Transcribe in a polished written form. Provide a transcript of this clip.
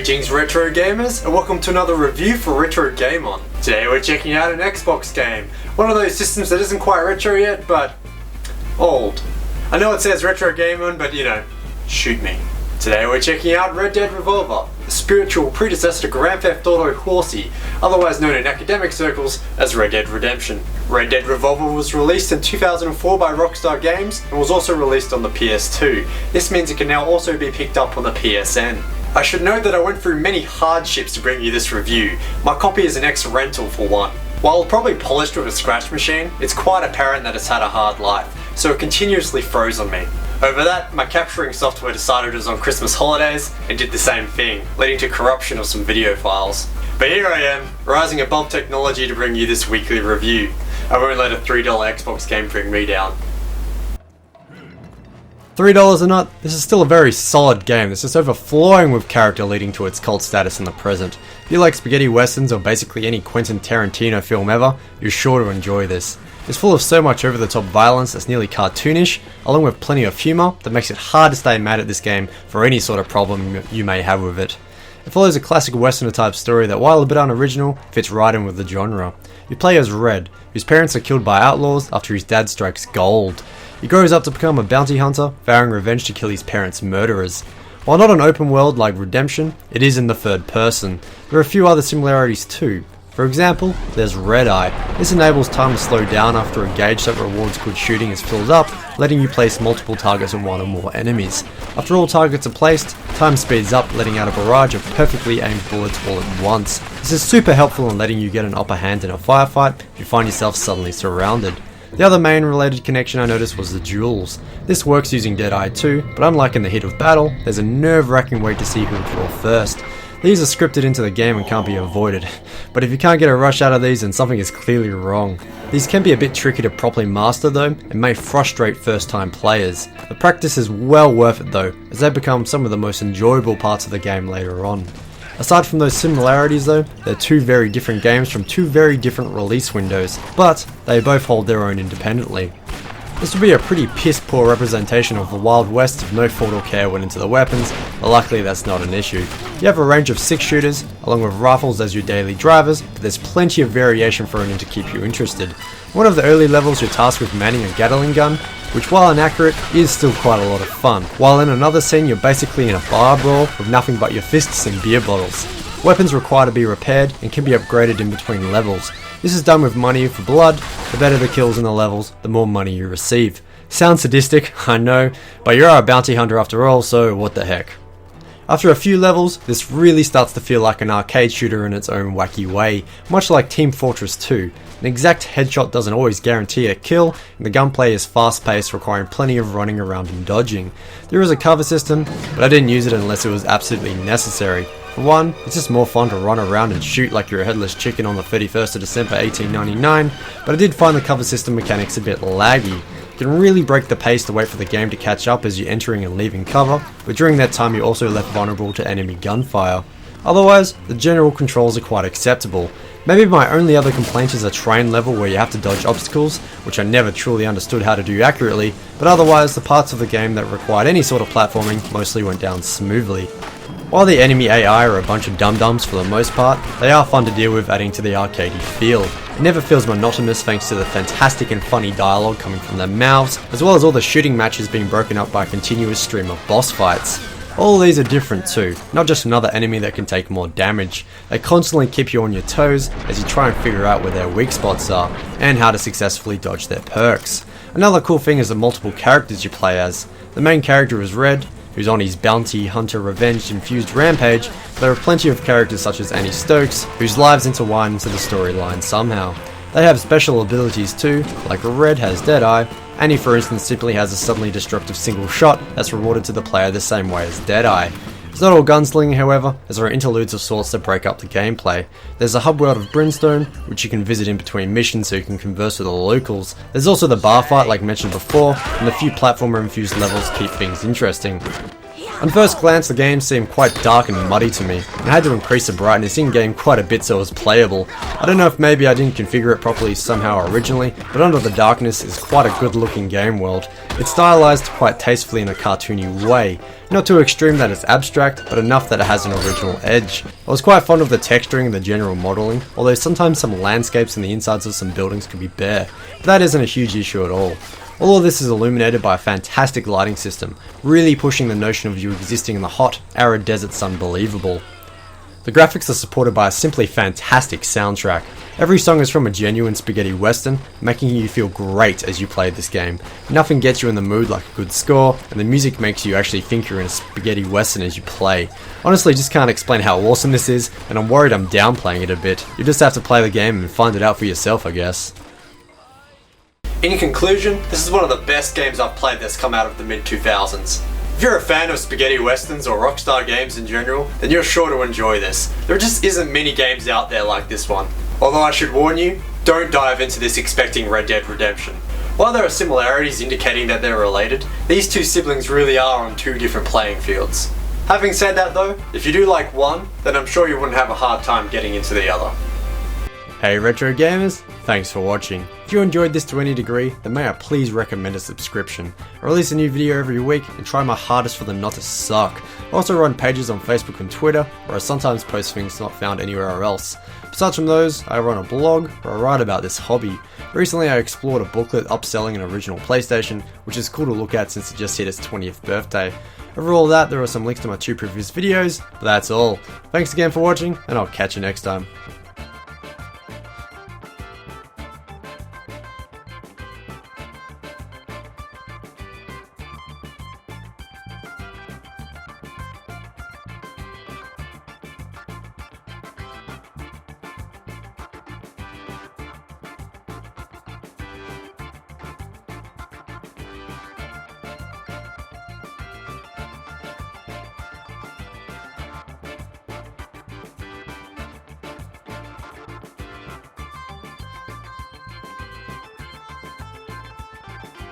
Greetings retro gamers, and welcome to another review for Retro Game On. Today we're checking out an Xbox game. One of those systems that isn't quite retro yet, but old. I know it says Retro Game On, but you know, shoot me. Today we're checking out Red Dead Revolver, the spiritual predecessor to Grand Theft Auto Horsey, otherwise known in academic circles as Red Dead Redemption. Red Dead Revolver was released in 2004 by Rockstar Games and was also released on the PS2. This means it can now also be picked up on the PSN. I should note that I went through many hardships to bring you this review. My copy is an ex-rental for one. While probably polished with a scratch machine, it's quite apparent that it's had a hard life, so it continuously froze on me. Over that, my capturing software decided it was on Christmas holidays and did the same thing, leading to corruption of some video files. But here I am, rising above technology to bring you this weekly review. I won't let a $3 Xbox game bring me down. $3 or not, this is still a very solid game that's just overflowing with character, leading to its cult status in the present. If you like spaghetti westerns or basically any Quentin Tarantino film ever, you're sure to enjoy this. It's full of so much over-the-top violence that's nearly cartoonish, along with plenty of humour that makes it hard to stay mad at this game for any sort of problem you may have with it. It follows a classic westerner type story that, while a bit unoriginal, fits right in with the genre. You play as Red, whose parents are killed by outlaws after his dad strikes gold. He grows up to become a bounty hunter, vowing revenge to kill his parents' murderers. While not an open world like Redemption, it is in the third person. There are a few other similarities too. For example, there's Red Eye. This enables time to slow down after a gauge that rewards good shooting is filled up, letting you place multiple targets on one or more enemies. After all targets are placed, time speeds up, letting out a barrage of perfectly aimed bullets all at once. This is super helpful in letting you get an upper hand in a firefight if you find yourself suddenly surrounded. The other main related connection I noticed was the duels. This works using Deadeye too, but unlike in the heat of battle, there's a nerve-wracking wait to see who will draw first. These are scripted into the game and can't be avoided, but if you can't get a rush out of these, then something is clearly wrong. These can be a bit tricky to properly master though, and may frustrate first time players. The practice is well worth it though, as they become some of the most enjoyable parts of the game later on. Aside from those similarities though, they're two very different games from two very different release windows, but they both hold their own independently. This would be a pretty piss poor representation of the Wild West if no thought or care went into the weapons, but luckily that's not an issue. You have a range of 6 shooters, along with rifles as your daily drivers, but there's plenty of variation thrown in to keep you interested. In one of the early levels you're tasked with manning a Gatling gun, which while inaccurate, is still quite a lot of fun, while in another scene you're basically in a bar brawl with nothing but your fists and beer bottles. Weapons require to be repaired and can be upgraded in between levels. This is done with money for blood. The better the kills in the levels, the more money you receive. Sounds sadistic, I know, but you're a bounty hunter after all, so what the heck. After a few levels, this really starts to feel like an arcade shooter in its own wacky way, much like Team Fortress 2. An exact headshot doesn't always guarantee a kill, and the gunplay is fast paced, requiring plenty of running around and dodging. There is a cover system, but I didn't use it unless it was absolutely necessary. For one, it's just more fun to run around and shoot like you're a headless chicken on the 31st of December 1899, but I did find the cover system mechanics a bit laggy. You can really break the pace to wait for the game to catch up as you're entering and leaving cover, but during that time you're also left vulnerable to enemy gunfire. Otherwise, the general controls are quite acceptable. Maybe my only other complaint is a train level where you have to dodge obstacles, which I never truly understood how to do accurately, but otherwise the parts of the game that required any sort of platforming mostly went down smoothly. While the enemy AI are a bunch of dum-dums for the most part, they are fun to deal with, adding to the arcadey feel. It never feels monotonous thanks to the fantastic and funny dialogue coming from their mouths, as well as all the shooting matches being broken up by a continuous stream of boss fights. All of these are different too, not just another enemy that can take more damage. They constantly keep you on your toes as you try and figure out where their weak spots are, and how to successfully dodge their perks. Another cool thing is the multiple characters you play as. The main character is Red, who's on his bounty hunter revenge infused rampage, but there are plenty of characters such as Annie Stokes, whose lives intertwine into the storyline somehow. They have special abilities too, like Red has Deadeye. Annie for instance simply has a suddenly destructive single shot that's rewarded to the player the same way as Deadeye. It's not all gunslinging however, as there are interludes of sorts that break up the gameplay. There's a hub world of Brimstone, which you can visit in between missions so you can converse with the locals. There's also the bar fight like mentioned before, and the few platformer infused levels keep things interesting. On first glance, the game seemed quite dark and muddy to me, and I had to increase the brightness in-game quite a bit so it was playable. I don't know if maybe I didn't configure it properly somehow originally, but Under the Darkness is quite a good looking game world. It's stylized quite tastefully in a cartoony way, not too extreme that it's abstract, but enough that it has an original edge. I was quite fond of the texturing and the general modelling, although sometimes some landscapes and the insides of some buildings could be bare, but that isn't a huge issue at all. All of this is illuminated by a fantastic lighting system, really pushing the notion of you existing in the hot, arid deserts unbelievable. The graphics are supported by a simply fantastic soundtrack. Every song is from a genuine spaghetti western, making you feel great as you play this game. Nothing gets you in the mood like a good score, and the music makes you actually think you're in a spaghetti western as you play. Honestly, just can't explain how awesome this is, and I'm worried I'm downplaying it a bit. You just have to play the game and find it out for yourself, I guess. In conclusion, this is one of the best games I've played that's come out of the mid-2000s. If you're a fan of spaghetti westerns or Rockstar games in general, then you're sure to enjoy this. There just isn't many games out there like this one. Although I should warn you, don't dive into this expecting Red Dead Redemption. While there are similarities indicating that they're related, these two siblings really are on two different playing fields. Having said that though, if you do like one, then I'm sure you wouldn't have a hard time getting into the other. Hey retro gamers, thanks for watching. If you enjoyed this to any degree, then may I please recommend a subscription. I release a new video every week and try my hardest for them not to suck. I also run pages on Facebook and Twitter, where I sometimes post things not found anywhere else. Besides from those, I run a blog where I write about this hobby. Recently I explored a booklet upselling an original PlayStation, which is cool to look at since it just hit its 20th birthday. Over all that, there are some links to my two previous videos, but that's all. Thanks again for watching, and I'll catch you next time.